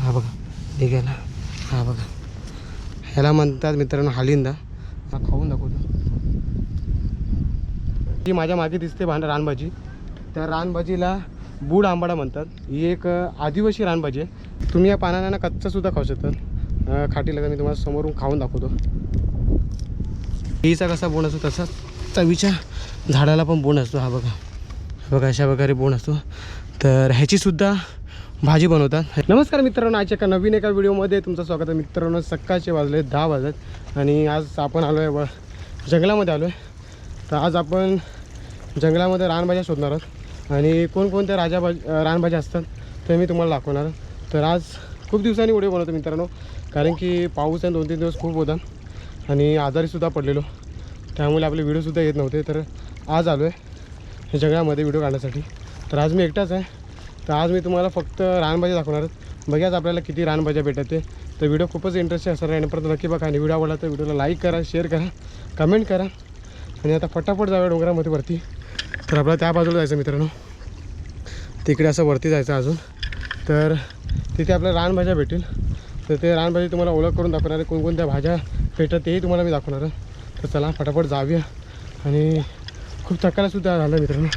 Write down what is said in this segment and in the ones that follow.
हा बघा निघाला, हा बघा ह्याला म्हणतात मित्रांनो हालिंदा. हा खाऊन दाखवतो. ही माझ्या मागे दिसते रानभाजी, त्या रानभाजीला बूड आंबाडा म्हणतात. ही एक आदिवासी रानभाजी आहे. तुम्ही या पानांना कच्चासुद्धा खाऊ शकतात. खाटी लगा मी तुम्हाला समोरून खाऊन दाखवतो. हिचा कसा बोंड असतो तसा चवीच्या झाडाला पण बोंड असतो. हा बघा, बघा अशा प्रकारे बोंड असतो. तर ह्याचीसुद्धा भाजी बनवतात. नमस्कार मित्रांनो, आजच्या एका नवीन एका व्हिडिओमध्ये तुमचं स्वागत आहे. मित्रांनो सकाळचे वाजले 10 वाजत आणि आज आपण आलो आहे जंगलामध्ये आलो आहे. तर आज आपण जंगलामध्ये रानभाज्या शोधणार आहोत आणि कोणकोणत्या रानभाज्या असतात ते मी तुम्हाला दाखवणार. तर आज खूप दिवसांनी व्हिडिओ बनवतो मित्रांनो, कारण की पाऊस आहे 2-3 दिवस खूप होता आणि आजारीसुद्धा पडलेलो, त्यामुळे आपले व्हिडिओसुद्धा येत नव्हते. तर आज आलो आहे जंगलामध्ये व्हिडिओ काढण्यासाठी. तर आज मी एकटाच आहे. तर आज मी तुम्हाला फक्त रानभाज्या दाखवणार आहे. बघाच आपल्याला किती रानभाज्या भेटत ते. तर व्हिडिओ खूपच इंटरेस्टिंग असणार आहे. परत नक्की बघा आणि व्हिडिओ आवडला तर व्हिडिओला लाईक करा, शेअर करा, कमेंट करा. आणि आता फटाफट जाऊया डोंगरामध्ये वरती. तर आपल्याला त्या बाजूला जायचं मित्रांनो, तिकडे असं वरती जायचं अजून. तर तिथे आपल्याला रानभाज्या भेटेल. तर ते रानभाजी तुम्हाला ओळख करून दाखवणार आहे. कोणकोणत्या भाज्या भेटतात तेही तुम्हाला मी दाखवणार आहे. तर चला फटाफट जाऊया. आणि खूप थकायलासुद्धा झालं मित्रांनो,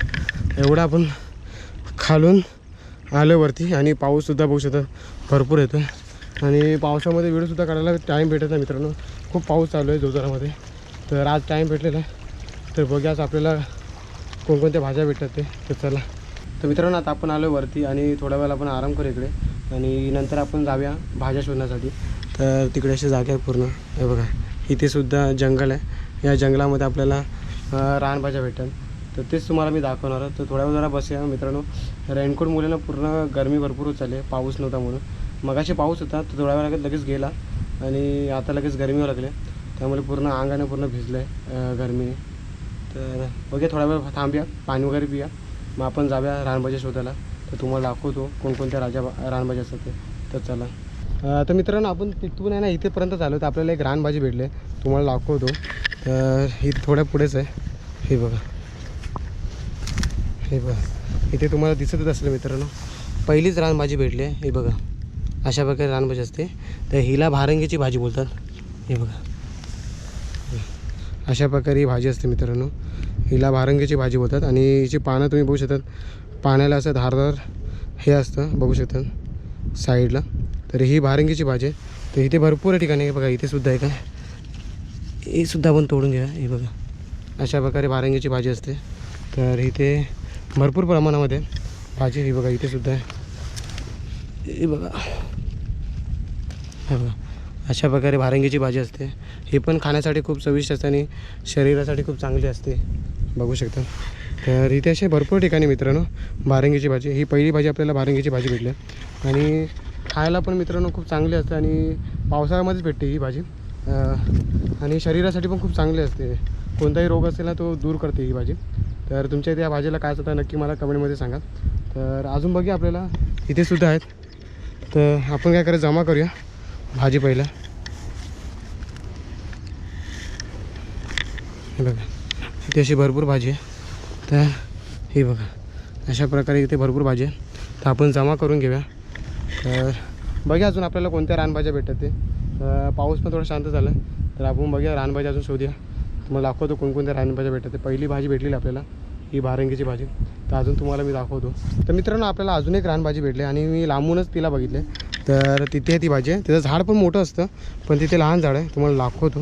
एवढं आपण खालून आलं वरती आणि पाऊससुद्धा बघू शकता भरपूर येतो आहे. आणि पावसामध्ये व्हिडिओसुद्धा काढायला टाईम भेटत नाही मित्रांनो, खूप पाऊस चालू आहे जोरामध्ये. तर आज टाईम भेटलेला आहे. तर बघूयाच आपल्याला कोणकोणत्या भाज्या भेटतात ते. तर चला. तर मित्रांनो आता आपण आलो वरती आणि थोड्या वेळेला आपण आराम करू इकडे आणि नंतर आपण जाऊया भाज्या शोधण्यासाठी. तर तिकडे अशी जागा आहे पूर्ण. हे बघा इथेसुद्धा जंगल आहे. या जंगलामध्ये आपल्याला रानभाज्या भेटतात. तर तेच तुम्हाला मी दाखवणार आहे. तर थोड्या वेळ जरा बसूया मित्रांनो. रेनकोट मुलांना पूर्ण गरमी भरपूर होत चालली आहे, पाऊस नव्हता म्हणून. मगाशी पाऊस होता तर थोड्या वेळा लगेच गेला आणि आता लगेच गरमी लागले, त्यामुळे पूर्ण अंगाने पूर्ण भिजलं आहे गरमीने. तर बघूया थोडा वेळ थांबूया, पाणी वगैरे पिया, मग आपण जाऊया रानभाज्या शोधायला. तर तुम्हाला दाखवतो कोणकोणत्या रानभाज्या असतात ते. तर चला. तर मित्रांनो आपण तिथून आहे ना इथेपर्यंत चालू तर आपल्याला एक रानभाजी भेटली आहे, तुम्हाला दाखवतो. तर इथे थोड्या पुढेच आहे. हे बघा, हे बघा इथे तुम्हाला दिसतच असेल मित्रांनो, पहिलीच रानभाजी भेटली आहे. हे बघा अशा प्रकारे रानभाजी असते. तर हिला भारंगीची भाजी बोलतात. हे बघा अशा प्रकारे ही भाजी असते मित्रांनो, हिला भारंगीची भाजी बोलतात. आणि हिची पानं तुम्ही बघू शकतात, पाण्याला असं धारदार हे असतं बघू शकतात साईडला. तर ही भारंगीची भाजी आहे. तर इथे भरपूर ठिकाणी आहे बघा, इथेसुद्धा आहे का, हे सुद्धा आपण तोडून घ्या. हे बघा अशा प्रकारे भारंगीची भाजी असते. तर इथे भरपूर प्रमाणामध्ये भाजी. ही बघा इथेसुद्धा आहे. हे बघा, हे बघा अशा प्रकारे भारंगीची भाजी असते. ही पण खाण्यासाठी खूप चविष्ट असते आणि शरीरासाठी खूप चांगली असते बघू शकता. तर इथे असे भरपूर ठिकाणी मित्रांनो भारंगीची भाजी, ही पहिली भाजी आपल्याला भारंगीची भाजी भेटली आणि खायला पण मित्रांनो खूप चांगली असते आणि पावसाळ्यामध्येच भेटते ही भाजी. आणि शरीरासाठी पण खूप चांगली असते, कोणताही रोग असेल ना तो दूर करते ही भाजी. तर तुमच्या इथे या भाजीला काय होतं नक्की मला कमेंटमध्ये सांगा. तर अजून बघूया आपल्याला इथेसुद्धा आहेत. तर आपण काय करायचं, जमा करूया भाजी पहिला. हे बघा इथे अशी भरपूर भाजी आहे. तर ही बघा अशा प्रकारे इथे भरपूर भाजी आहे. तर आपण जमा करून घेऊया. तर बघा अजून आपल्याला कोणत्या रानभाज्या भेटतात ते. पाऊस पण थोडा शांत झाला तर आपण बघूया रानभाज्या अजून शोधूया. तुम्हाला दाखवतो कोणकोणत्या रानभाज्या भेटतात ते. पहिली भाजी भेटलेली आपल्याला ही भारंगीची भाजी. तर अजून तुम्हाला मी दाखवतो. तर मित्रांनो आपल्याला अजून एक रानभाजी भेटली आणि मी लांबूनच तिला बघितले. तर तिथे ती भाजी आहे, त्याचं झाड पण मोठं असतं पण तिथे लहान झाड आहे, तुम्हाला दाखवतो.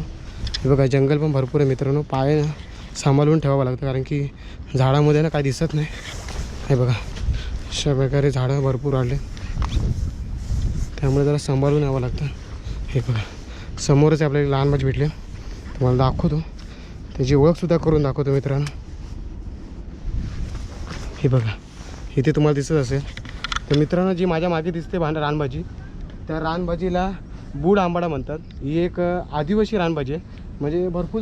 हे बघा जंगल पण भरपूर आहे मित्रांनो, पाय सांभाळून ठेवावं लागतं कारण की झाडामध्ये ना काय दिसत नाही. हे बघा अशा प्रकारे झाडं भरपूर आले, त्यामुळे जरा सांभाळून यावं लागतं. हे बघा समोरच आपल्याला लहान भाजी भेटली, तुम्हाला दाखवतो, त्याची ओळखसुद्धा करून दाखवतो मित्रांनो. हे बघा इथे तुम्हाला दिसत असेल. तर मित्रांनो जी माझ्या मागे दिसते रानभाजी, त्या रानभाजीला बूड आंबाडा म्हणतात. ही एक आदिवासी रानभाजी आहे. म्हणजे खूप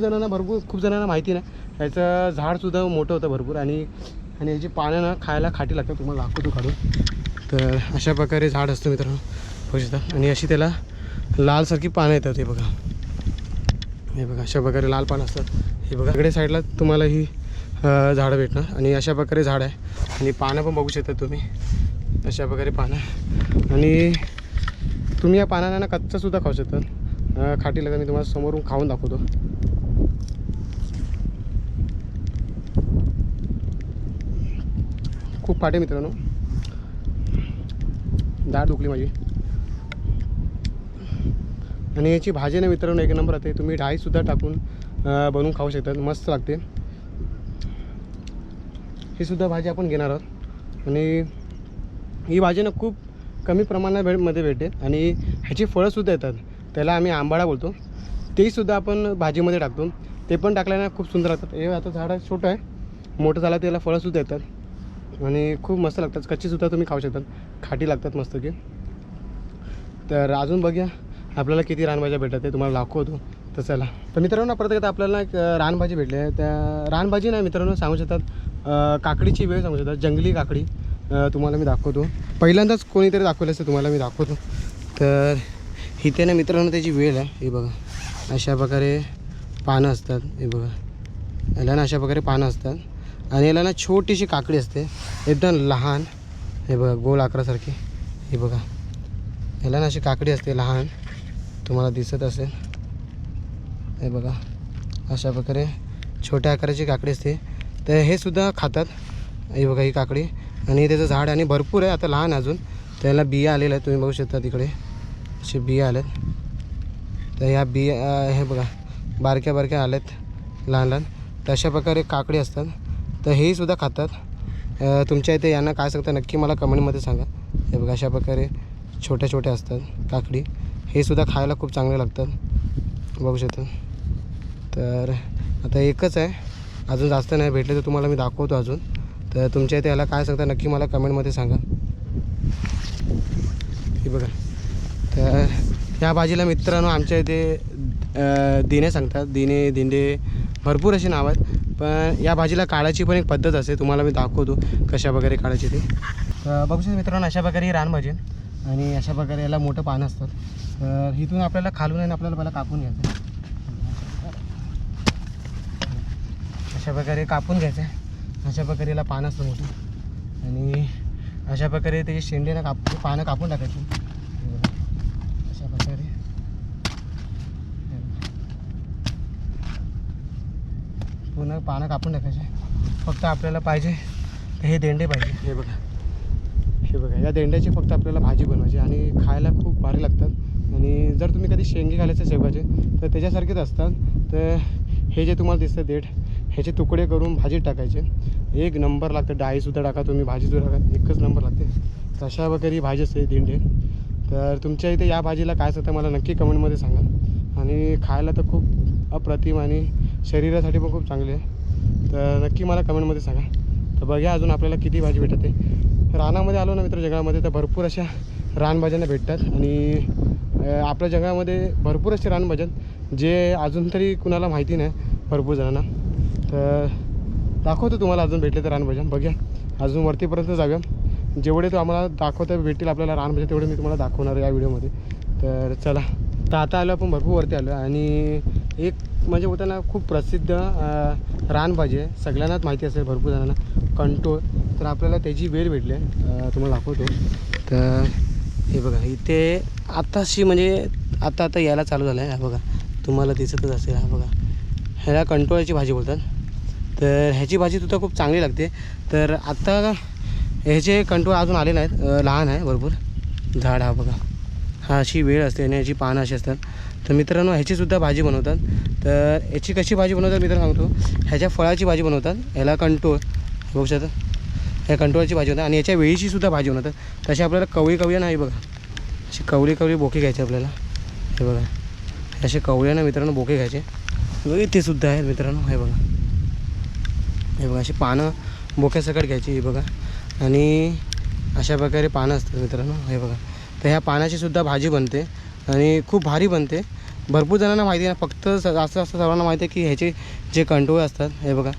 जणांना माहिती नाही. याचं झाडसुद्धा मोठं होतं भरपूर आणि याची पानं ना खायला खाटी लागतात, तुम्हाला दाखवतो काढून. तर अशा प्रकारे झाड असतं मित्रांनो बघू शकता. आणि अशी त्याला लालसारखी पानं येतात. हे बघा, हे बघा अशा प्रकारे लाल पानं असतात. हे बघा इकडे साईडला तुम्हाला ही झाडं भेटणार आणि अशा प्रकारे झाड आहे आणि पानं पण बघू शकता तुम्ही अशा प्रकारे पानं. आणि तुम्ही या पानाला ना कच्चासुद्धा खाऊ शकतात. खाटी लगा मी तुम्हाला समोरून खाऊन दाखवतो. खूप फाटे मित्रांनो, दाढ दुखली माझी. आणि याची भाजी ना मित्रांनो एक नंबर राहते. तुम्ही डाळीसुद्धा टाकून बनवून खाऊ शकतात, मस्त लागते. ही सुद्धा भाजी आपण घेणार आहोत. आणि ही भाजी ना खूप कमी प्रमाणात मध्ये भेटते. आणि ह्याची फळंसुद्धा येतात, त्याला आम्ही आंबाडा बोलतो. तेसुद्धा आपण भाजीमध्ये टाकतो. ते पण टाकल्याने खूप सुंदर लागतात. हे आता झाड छोटं आहे, मोठं झालं त्याला फळंसुद्धा येतात आणि खूप मस्त लागतात. कच्चीसुद्धा तुम्ही खाऊ शकतात, खाटी लागतात मस्त की. तर अजून बघूया आपल्याला किती रानभाज्या भेटतात ते तुम्हाला दाखवतो. तर चला. तर मित्रांनो परत एकदा आपल्याला एक रानभाजी भेटली आहे. त्या रानभाजी नाही मित्रांनो सांगू शकतात काकडीची वेळ सांगू शकतात, जंगली काकडी तुम्हाला मी दाखवतो. पहिल्यांदाच कोणीतरी दाखवलं असतं तुम्हाला मी दाखवतो. तर इथे ना मित्रांनो त्याची वेळ आहे. हे बघा अशा प्रकारे पानं असतात. हे बघा याला ना अशा प्रकारे पानं असतात आणि याला ना छोटीशी काकडी असते एकदम लहान. हे बघा गोल आकारासारखी. हे बघा याला ना अशी काकडी असते लहान, तुम्हाला दिसत असेल. हे बघा अशा प्रकारे छोट्या आकाराची काकडी असते. तर हे सुद्धा खातात. हे बघा ही काकडी. आणि त्याचं झाड आणि भरपूर आहे, आता लहान अजून. त्याला बिया आलेल्या आहेत, तुम्ही बघू शकता तिकडे असे बिया आल्यात. तर ह्या बिया हे बघा बारक्या बारक्या आल्यात लहान लहान. तर अशा प्रकारे काकडी असतात. तर हेही सुद्धा खातात. तुमच्या इथे यांना काय सांगता नक्की मला कमेंटमध्ये सांगा. हे बघा अशा प्रकारे छोट्या छोट्या असतात काकडी. हे सुद्धा खायला खूप चांगले लागतात, बघू शकता. तर आता एकच आहे, अजून जास्त नाही भेटले तर तुम्हाला मी दाखवतो अजून. तर तुमच्या इथे याला काय सांगता नक्की मला कमेंटमध्ये सांगा. हे बघा तर ह्या भाजीला मित्रांनो आमच्या इथे दिने सांगतात. दिने दिंडे भरपूर अशी नावं आहेत. पण या भाजीला काढायची पण एक पद्धत असते, तुम्हाला मी दाखवतो कशा प्रकारे काढायची ते. तर बघू शकता मित्रांनो अशा प्रकारे ही रानभाजी आणि अशा प्रकारे याला मोठं पानं असतात. तर इथून आपल्याला खालून आहे आपल्याला पहिला कापून घ्यायचं. अशा प्रकारे कापून घ्यायचं आहे. अशा प्रकारे याला पानं असतं मोठं आणि अशा प्रकारे त्याची शेंडे ना पानं कापून टाकायची. अशा प्रकारे पूर्ण पानं कापून टाकायचे. फक्त आपल्याला पाहिजे हे देंडे पाहिजे. हे बघा हे बघा या देंड्याची फक्त आपल्याला भाजी बनवायची आणि खायला खूप भारी लागतात. आणि जर तुम्ही कधी शेंगे खायचे शेवगाचे तर त्याच्यासारखेच असतात. तर हे जे तुम्हाला दिसतं देठ ह्याचे तुकडे करून भाजीत टाकायचे, एक नंबर लागतं. डाळीसुद्धा टाका तुम्ही, भाजीसुद्धा टाका, एकच नंबर लागते. तशा वगैरे भाजी असते दिंडे. तर तुमच्या इथे या भाजीला काय असतं मला नक्की कमेंटमध्ये सांगा. आणि खायला तर खूप अप्रतिम आणि शरीरासाठी पण खूप चांगले आहे. तर नक्की मला कमेंटमध्ये सांगा. तर बघा अजून आपल्याला किती भाजी भेटते. रानामध्ये आलो ना मित्र जंगलामध्ये तर भरपूर अशा रानभाज्यांना भेटतात. आणि आपल्या जंगलामध्ये भरपूर असे रानभाज्या जे अजून तरी कुणाला माहिती नाही भरपूर जणांना. तर दाखवतो तुम्हाला अजून भेटले तर रानभाज्या. बघा अजून वरतीपर्यंत जाऊया. जेवढे तो आम्हाला दाखवता भेटतील आपल्याला रानभाज्या तेवढे मी तुम्हाला दाखवणार या व्हिडिओमध्ये. तर चला. तर आता आलो आपण भरपूर वरती आलो आणि एक म्हणजे होतं ना खूप प्रसिद्ध रानभाजी आहे, सगळ्यांनाच माहिती असेल भरपूर जणांना, कंटोळ. तर आपल्याला त्याची वेळ भेटली आहे, तुम्हाला दाखवतो. तर हे बघा इथे आताशी म्हणजे आता यायला चालू झालं आहे. हा बघा तुम्हाला दिसतच असेल. हा बघा ह्याला कंटोळाची भाजी बोलतात. तर ह्याची भाजीसुद्धा खूप चांगली लागते. तर आता ह्याचे कंटोळ अजून आले नाहीत, लहान आहे भरपूर झाड. हा बघा हा अशी वेळ असते आणि ह्याची पानं अशी असतात. तर मित्रांनो ह्याचीसुद्धा भाजी बनवतात. तर याची कशी भाजी बनवतात मित्रांनो सांगतो. ह्याच्या फळाची भाजी बनवतात, ह्याला कंटोळ बघू शकता. ह्या कंटोळाची भाजी होतात आणि याच्या वेळीचीसुद्धा भाजी बनवतात. तशी आपल्याला कवळी कवळी नाही बघा, अशी कवळी कवळी बोके घ्यायचे आपल्याला. हे बघा असे कवळ्या ना मित्रांनो बोके घ्यायचे. बघा ते सुद्धा आहेत मित्रांनो. हे बघा हे बघा अशी पानं बोक्यासकट घ्यायची. हे बघा आणि अशा प्रकारे पानं असतात मित्रांनो. हे बघा तर ह्या पानाची सुद्धा भाजी बनते आणि खूप भारी बनते. भरपूर जणांना माहिती आहे, फक्त जास्त सर्वांना माहिती आहे की ह्याचे जे कंटोळ असतात हे बघा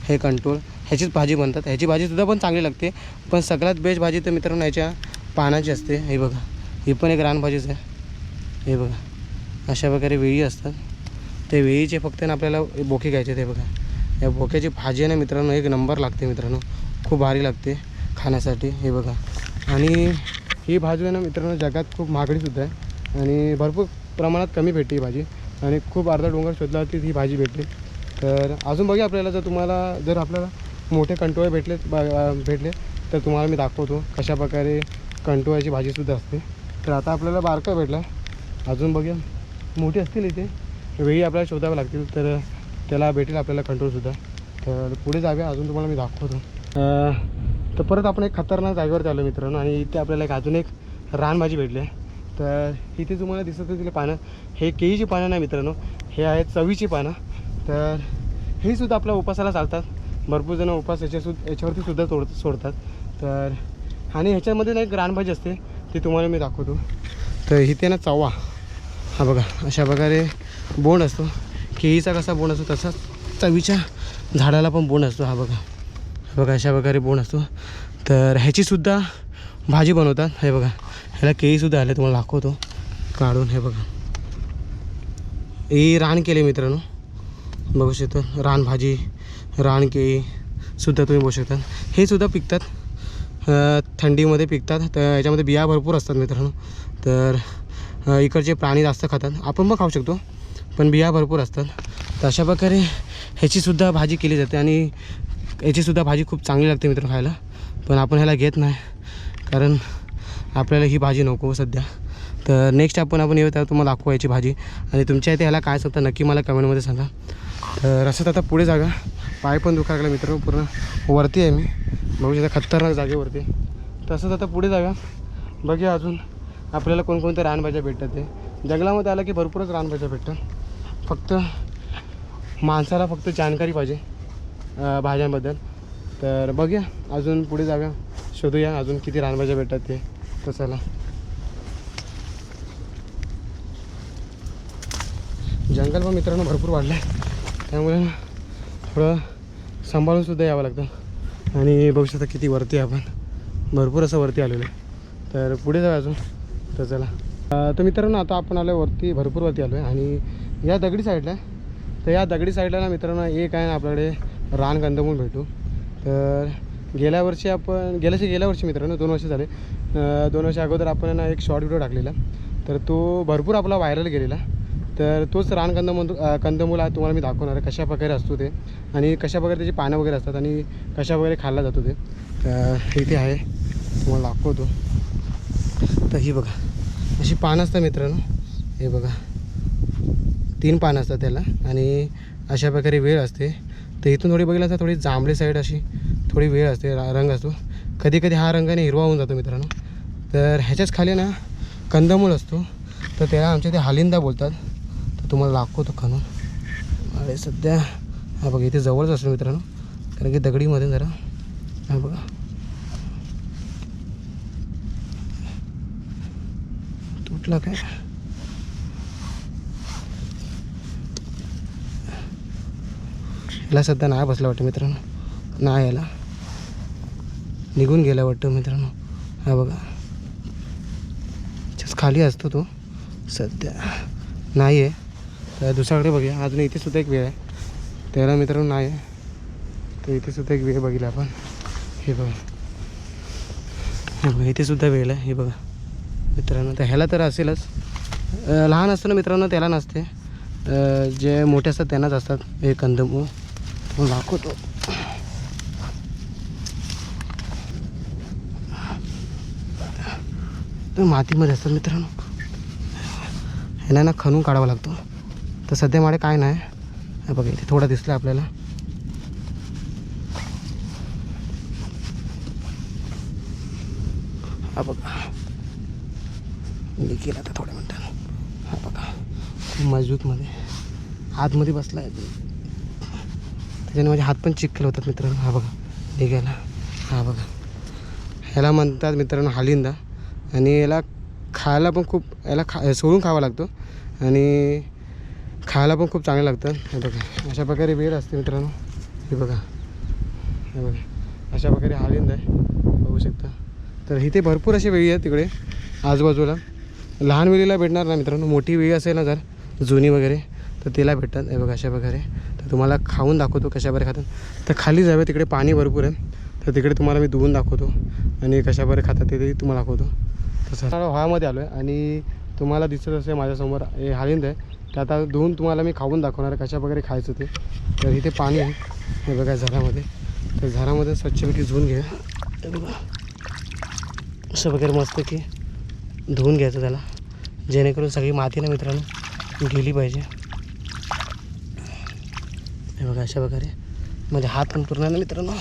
हे कंटोळ ह्याचीच भाजी बनतात. ह्याची भाजीसुद्धा पण चांगली लागते. पण सगळ्यात बेस्ट भाजी तर मित्रांनो ह्याच्या पानाची असते. हे बघा ही पण एक रानभाजीच आहे. हे बघा अशा प्रकारे वेळी असतात. ते वेळीचे फक्त ना आपल्याला बोके घ्यायचे. ते बघा या बोक्याची भाजी आहे ना मित्रांनो एक नंबर लागते मित्रांनो, खूप भारी लागते खाण्यासाठी. हे बघा आणि ही भाजी आहे ना मित्रांनो जगात खूप महागडीसुद्धा आहे. आणि भरपूर प्रमाणात कमी भेटते ही भाजी आणि खूप अर्धा डोंगर शोधल्यावरती ही भाजी भेटते. तर अजून बघूया आपल्याला जर आपल्याला मोठे कंटोळे भेटले तर तुम्हाला मी दाखवतो कशाप्रकारे कंटोळ्याची भाजीसुद्धा असते. तर आता आपल्याला बारका भेटला, अजून बघूया मोठी असतील इथे, वेळी आपल्याला शोधावं लागतील तर त्याला भेटेल आपल्याला कंटोळसुद्धा. तर पुढे जाऊया, अजून तुम्हाला मी दाखवतो. तर परत आपण एक खतरनाक जागेवर आलो मित्रांनो आणि इथे आपल्याला अजून एक रानभाजी भेटली आहे. तर इथे तुम्हाला दिसत असतील पानं, हे केळीची पानं नाही मित्रांनो, हे आहेत चवीची पानं. तर हे सुद्धा आपल्या उपासाला चालतात. भरपूर जण उपास याच्यावरती सुद्धा सोडतात. तर आणि ह्याच्यामध्ये ना एक रानभाजी असते, ती तुम्हाला मी दाखवतो. तर इथे ना चवा, हा बघा अशा प्रकारे बोंड असतो. केळीचा कसा बोंड असतो तसा चवीच्या झाडाला पण बोंड असतो. हा बघा अशा प्रकारे बोंड असतो. तर ह्याचीसुद्धा भाजी बनवतात. हे बघा ह्याला केळीसुद्धा आले, तुम्हाला दाखवतो काढून. हे बघा ही रान केली मित्रांनो, बघू शकतो रानभाजी, रान केळीसुद्धा तुम्ही बघू शकता. हे सुद्धा पिकतात, थंडीमध्ये पिकतात. तर याच्यामध्ये बिया भरपूर असतात मित्रांनो. तर इकडचे प्राणी जास्त खातात, आपण पण खाऊ शकतो, पण बिया भरपूर असतात. तर अशा प्रकारे ह्याचीसुद्धा भाजी केली जाते आणि याचीसुद्धा भाजी खूप चांगली लागते मित्रांनो खायला. पण आपण ह्याला घेत नाही कारण आपल्याला ही भाजी नको सध्या. तर नेक्स्ट आपण येऊ त्यावर तुम्हाला दाखवू याची भाजी. आणि तुमच्या इथे ह्याला काय सांगता नक्की मला कमेंटमध्ये सांगा. तर असंच आता पुढे जागा, पाय पण दुखायला लागला मित्रांनो, पूर्ण वरती आहे मी, बघू शकता खतरनाक जागेवरती. तसंच आता पुढे जागा, बघूया अजून आपल्याला कोणकोणत्या रानभाज्या भेटतात. ते जंगलामध्ये आलं की भरपूरच रानभाज्या भेटतात. फक्त माणसाला फक्त जानकारी पाहिजे भाज्यांबद्दल. तर बघूया अजून पुढे जाऊया, शोधूया अजून किती रानभाज्या भेटतात ते. तसाला जंगल पण मित्रांनो भरपूर वाढलं आहे, त्यामुळे थोडं सांभाळूनसुद्धा यावं लागतं. आणि बघू शकता किती वरती आहे आपण, भरपूर असं वरती आलेलं आहे. तर पुढे जाऊया अजून. तर चला, तर मित्रांनो आता आपण आलो वरती, भरपूर वरती आलो आहे. आणि या दगडी साईडला, तर या दगडी साईडला ना मित्रांनो एक आहे ना आपल्याकडे रान कंदमूळ भेटू. तर गेल्या वर्षी मित्रांनो 2 वर्ष झाले, 2 वर्ष अगोदर आपण ना एक शॉर्ट व्हिडिओ टाकलेला, तर तो भरपूर आपला व्हायरल गेलेला. तर तोच रान कंदमूळ आज तुम्हाला मी दाखवणार आहे, कशाप्रकारे असतो ते आणि कशाप्रकारे त्याची पानं वगैरे असतात आणि कशाप्रकारे खाल्ला जातो ते. इथे आहे, तुम्हाला दाखवतो. तर ही बघा अशी पानं असतात मित्रांनो, हे बघा 3 पानं असतात त्याला आणि अशा प्रकारे वेळ असते. तर इथून थोडी बघितलं तर थोडी जांभळी साईड अशी थोडी वेळ असते, रंग असतो. कधी कधी हा रंगाने हिरवा होऊन जातो मित्रांनो. तर ह्याच्याच खाली ना कंदमूळ असतो, तर त्याला आमच्या ते हालिंदा बोलतात. तर तुम्हाला दाखवतो खाणून. अरे सध्या हा बघा इथे जवळच असतो मित्रांनो, कारण की दगडीमध्ये जरा हा बघा तुटला काय. याला सध्या नाही बसला वाटतं मित्रांनो, नाही याला निघून गेला वाटतं मित्रांनो. हा बघा खाली असतो तो, सध्या नाही आहे. तर दुसऱ्याकडे बघूया, अजून इथे सुद्धा एक वेळ आहे, त्याला मित्रांनो नाही आहे. तर इथे सुद्धा एक वेळ बघितला आपण, हे बघा इथे सुद्धा वेळ आहे, हे बघा मित्रांनो. तर ह्याला तर असेलच, लहान असतो ना मित्रांनो त्याला नसते, जे मोठे असतात त्यांनाच असतात हे कंदमूळ. दाखवतो. तर मातीमध्ये असतात मित्रांनो, ह्याला ना खणून काढावा लागतो. तर सध्या माझे काय नाही, बघा इथे थोडा दिसला आपल्याला. हा बघा निघेल आता थोड्या मिनिटांनी. हा बघा मजबूतमध्ये आतमध्ये बसला आहे, त्याच्याने माझे हात पण चिखल होतात मित्रांनो. हा बघा निघायला, हा बघा ह्याला म्हणतात मित्रांनो हालिंदा. आणि याला खायला पण खूप, याला सोडून खावा लागतो आणि खायला पण खूप चांगलं लागतं. हे बघा अशा प्रकारे वेळ असते मित्रांनो, हे बघा अशा प्रकारे हालिंदा आहे, बघू शकता. तर इथे भरपूर अशी वेळी आहेत तिकडे आजूबाजूला. लहान वेळीला भेटणार ना मित्रांनो, मोठी वेळी असेल ना जर जुनी वगैरे तर तिला भेटतात. हे बघा अशा प्रकारे. तर तुम्हाला खाऊन दाखवतो कशाप्रकारे खातात. तर खाली जावे, तिकडे पाणी भरपूर आहे, तर तिकडे तुम्हाला मी धुवून दाखवतो आणि कशाप्रकारे खातात ते तुम्हाला दाखवतो. तसं हवामध्ये आलो आहे आणि तुम्हाला दिसत असेल माझ्यासमोर हे हालिंद आहे. ते आता धुवून तुम्हाला मी खाऊन दाखवणार आहे कशा वगैरे खायचं ते. तर इथे पाणी आहे हे बघा झाडामध्ये. तर झाडामध्ये स्वच्छपैकी धुवून घ्या. हे बघा असं वगैरे मस्त की धुवून घ्यायचं त्याला, जेणेकरून सगळी माती ना मित्रांनो गेली पाहिजे. हे बघा अशा प्रकारे म्हणजे हात पण पूर्ण ना मित्रांनो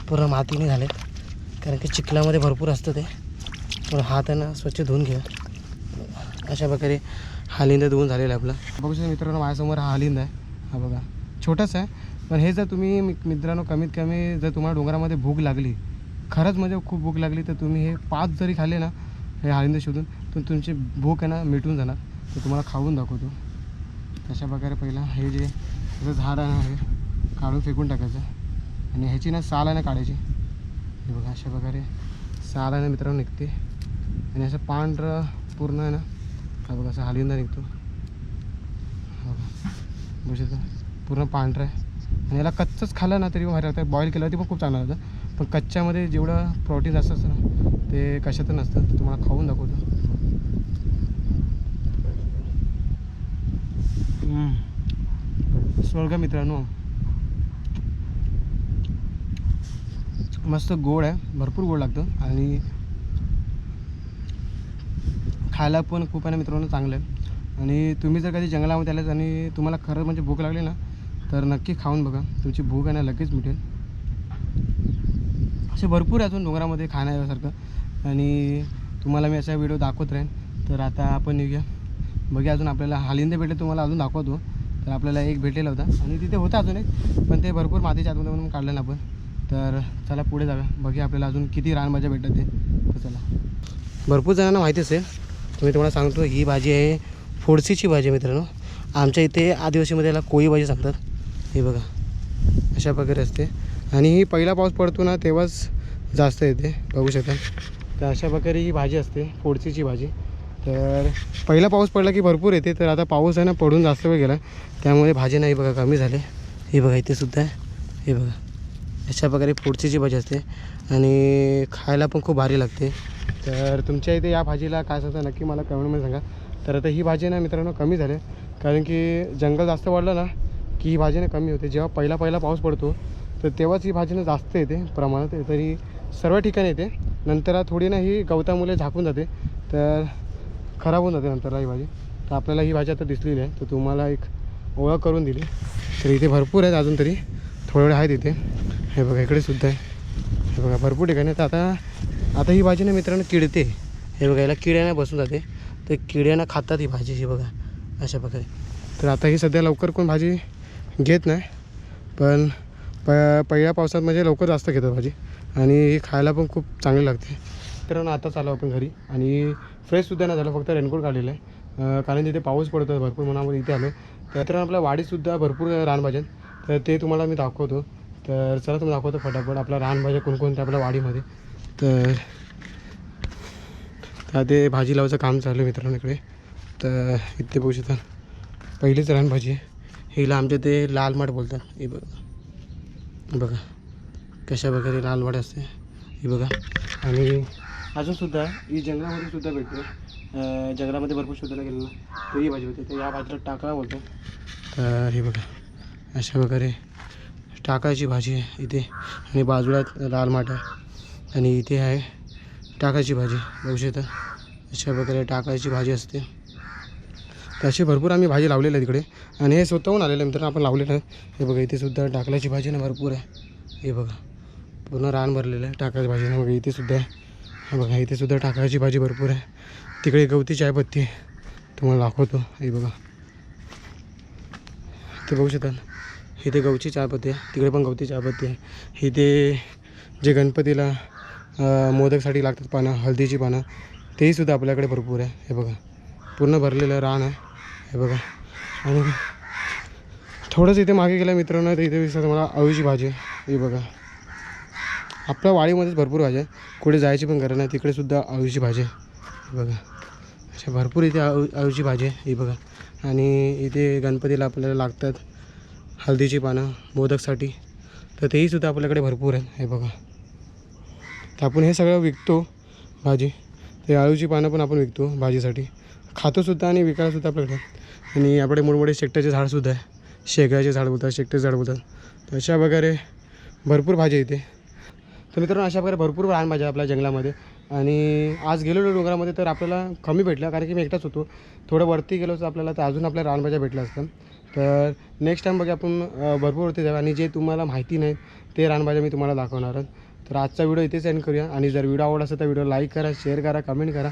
पूर्ण मातीने झालेत, कारण की चिखलामध्ये भरपूर असतं ते. पण हात आहे ना स्वच्छ धुवून घ्या. अशा प्रकारे हालिंद धुवून झालेलं आहे आपलं. बघू शकता मित्रांनो माझ्यासमोर हा हालिंद आहे. हा बघा छोटासा आहे, पण हे जर तुम्ही मित्रांनो कमीत कमी जर तुम्हाला डोंगरामध्ये भूक लागली, खरंच म्हणजे खूप भूक लागली, तर तुम्ही हे 5 जरी खाल्ले ना हे हालिंद शोधून, तर तुमची भूक आहे ना मिटून जाणार. तर तुम्हाला खाऊन दाखवतो. अशा प्रकारे पहिला हे जे झाड आहे ना हे काढून फेकून टाकायचं आणि ह्याची ना साल आहे ना काढायची. हे बघा अशा प्रकारे साल आहे ना मित्रांनो निघते आणि असं पांढरं पूर्ण आहे ना हा बघा असा हालिंदा निघतो. बघू शकता पूर्ण पांढरं आहे आणि याला कच्चंच खाल्लं ना तरी भारी लागतं. बॉईल केलं तरी पण खूप चांगलं होतं, पण कच्च्यामध्ये जेवढं प्रोटीन जास्त असतं ना ते कशातच नसतं. तर तुम्हाला खाऊन दाखवतो. स्वर्ग मित्रांनो, मस्त गोड आहे, भरपूर गोड लागतं आणि खायला पण खूप आहे ना मित्रांनो चांगलं आहे. आणि तुम्ही जर कधी जंगलामध्ये आलात आणि तुम्हाला खरंच म्हणजे भूक लागली ना तर नक्की खाऊन बघा, तुमची भूक आहे ना लगेच मिळेल. असे भरपूर आहे अजून डोंगरामध्ये खाण्यासारखं आणि तुम्हाला मी असा व्हिडिओ दाखवत राहीन. तर आता आपण निघूया, बघूया अजून आपल्याला हालिंदे भेटले तुम्हाला अजून दाखवतो. तर आपल्याला एक भेटलेला होता आणि तिथे होता अजून एक, पण ते भरपूर मातीच्या आतमध्ये म्हणून काढलं ना आपण. तर चला पुढे जाऊया, बघूया आपल्याला अजून किती रानभाज्या भेटतात ते. तर चला, भरपूर जणांना माहिती असेल, तुम्ही तुम्हाला सांगतो ही भाजी आहे फोडसीची भाजी आहे मित्रांनो. आमच्या इथे आदिवासीमध्ये याला कोळी भाजी सांगतात. हे बघा अशा प्रकारे असते आणि ही पहिला पाऊस पडतो ना तेव्हाच जास्त येते, बघू शकता. तर अशा प्रकारे ही भाजी असते फोडसीची भाजी. तर पहिला पाऊस पडला की भरपूर येते. तर आता पाऊस आहे ना पडून जास्त वेळ गेला, त्यामुळे भाजी नाही बघा कमी झाले. हे बघा इथे सुद्धा आहे. हे बघा अशा प्रकारे फोडसीची भाजी असते आणि खायला पण खूप भारी लागते. तर तुमच्या इथे या भाजीला काय सांगता नक्की मला कमेंटमध्ये सांगा. तर आता ही भाजी ना मित्रांनो कमी झाली, कारण की जंगल जास्त वाढलं ना की ही भाजी ना कमी होते. जेव्हा पहिला पाऊस पडतो तर तेव्हाच ही भाजी ना जास्त येते प्रमाणात. तरी सर्व ठिकाणी येते, नंतर थोडी ना ही गवतामुळे झाकून जाते, तर खराब होऊन जाते नंतर ही भाजी. तर आपल्याला ही भाजी आता दिसलेली आहे, तर तुम्हाला एक ओळख करून दिली. तर इथे भरपूर आहेत अजून, तरी थोडे आहेत इथे. हे बघा इकडे सुद्धा आहे. हे बघा भरपूर ठिकाणी. तर आता ही भाजी ना मित्रांनो किडते. हे बघा याला किड्यांना बसून जाते, तर किड्यांना खातात ही भाजी. ही बघा अशा प्रकारे. तर आता ही सध्या लवकर कोण भाजी घेत नाही, पण पहिल्या पावसात म्हणजे लवकर जास्त घेतात भाजी आणि ही खायला पण खूप चांगली लागते. मित्रांनो आताच आलो आपण घरी आणि फ्रेशसुद्धा नाही झालं, फक्त रेनकोट काढलेलं आहे कारण तिथे पाऊस पडतो भरपूर म्हणून आपण इथे आलो. तर आपल्या वाडीतसुद्धा भरपूर रानभाज्या, तर ते तुम्हाला मी दाखवतो. तर चला तुम्ही दाखवतो फटाफट आपल्या रानभाज्या कोणकोणत्या आपल्या वाडीमध्ये. तर ते भाजी लावायचं काम चालू आहे मित्रांनो इकडे. तर इथे बघू शकता पहिलीच रानभाजी आहे. हिला आमच्या ते लाल माठ बोलतात. हे बघा कशा प्रकारे लाल माठ असते. हे बघा आणि अजूनसुद्धा ही जंगलामध्ये सुद्धा भेटते. जंगलामध्ये भरपूर शोधायला गेलं ना तर ही भाजी होते. तर या भाजीला टाकळा बोलतो. तर हे बघा अशा प्रकारे टाकाची भाजी आहे इथे आणि बाजूला लाल माठ आहे आणि इथे आहे टाकाची भाजी. बघू शकता अशा प्रकारे टाकाची भाजी असते. तर अशी भरपूर आम्ही भाजी लावलेलं आहे तिकडे आणि हे स्वतःहून आलेलं आहे मित्रांनो आपण लावलेलं आहे. हे बघा इथे सुद्धा टाकल्याची भाजी ना भरपूर आहे. हे बघा पूर्ण रान भरलेलं आहे टाकाची भाजी. बघा इथे सुद्धा आहे. हे बघा इथे सुद्धा टाकाची भाजी भरपूर आहे. तिकडे गवती चायपत्ती आहे, तुम्हाला दाखवतो. हे बघा ते बघू शकता इथे गवची चहापत्ती आहे, तिकडे पण गवती चहापत्ती आहे. इथे जे गणपतीला मोदकसाठी लागतात पानं, हळदीची पानं, तेहीसुद्धा आपल्याकडे भरपूर आहे. हे बघा पूर्ण भरलेलं रान आहे. हे बघा आणि थोडंच इथे मागे गेलं मित्रांनो तर इथे दिसतं तुम्हाला अळूची भाजी आहे. हे बघा आपल्या वाडीमध्येच भरपूर भाजी आहे, कुठे जायची पण गरज नाही. तिकडेसुद्धा अळूची भाजी आहे. हे बघा अशा भरपूर इथे अळूची भाजी आहे. हे बघा आणि इथे गणपतीला आपल्याला लागतात हळदीची पानं मोदकसाठी, तर तेहीसुद्धा आपल्याकडे भरपूर आहेत. हे बघा तर आपण हे सगळं विकतो भाजी. ते अळूची पानं पण आपण विकतो भाजीसाठी, खातोसुद्धा आणि विकायलासुद्धा आपल्याकडे. आणि आपले मोठमोठे शेकट्याचे झाडसुद्धा आहे, शेगाचे झाड बोलतात, शेकट्याचे झाड बोलतात. तर अशा प्रकारे भरपूर भाज्या इथे. तर मित्रांनो अशा प्रकारे भरपूर रानभाज्या आपल्या जंगलामध्ये. आणि आज गेलेलो डोंगरामध्ये तर आपल्याला कमी भेटल्या, कारण की मी एकटाच होतो. थोडं वरती गेलो तर आपल्याला तर अजून आपल्या रानभाज्या भेटल्या असतात. तर नेक्स्ट टाईम बघा आपण भरपूर वरती जाऊ आणि जे तुम्हाला माहिती नाही ते रानभाज्या मी तुम्हाला दाखवणार आहे. तर आजचा व्हिडिओ इथेच एंड करूया. आणि जर व्हिडिओ आवडला असेल तर व्हिडिओ लाईक करा, शेअर करा, कमेंट करा.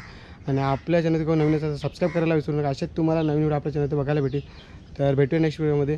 आणि आपल्या चॅनल कोण नवीन असेल तर सबस्क्राईब करायला विसरू नका. असेच तुम्हाला नवीन व्हिडिओ आपल्या चॅनलवर बघायला भेटेल. तर भेटूया नेक्स्ट व्हिडिओमध्ये.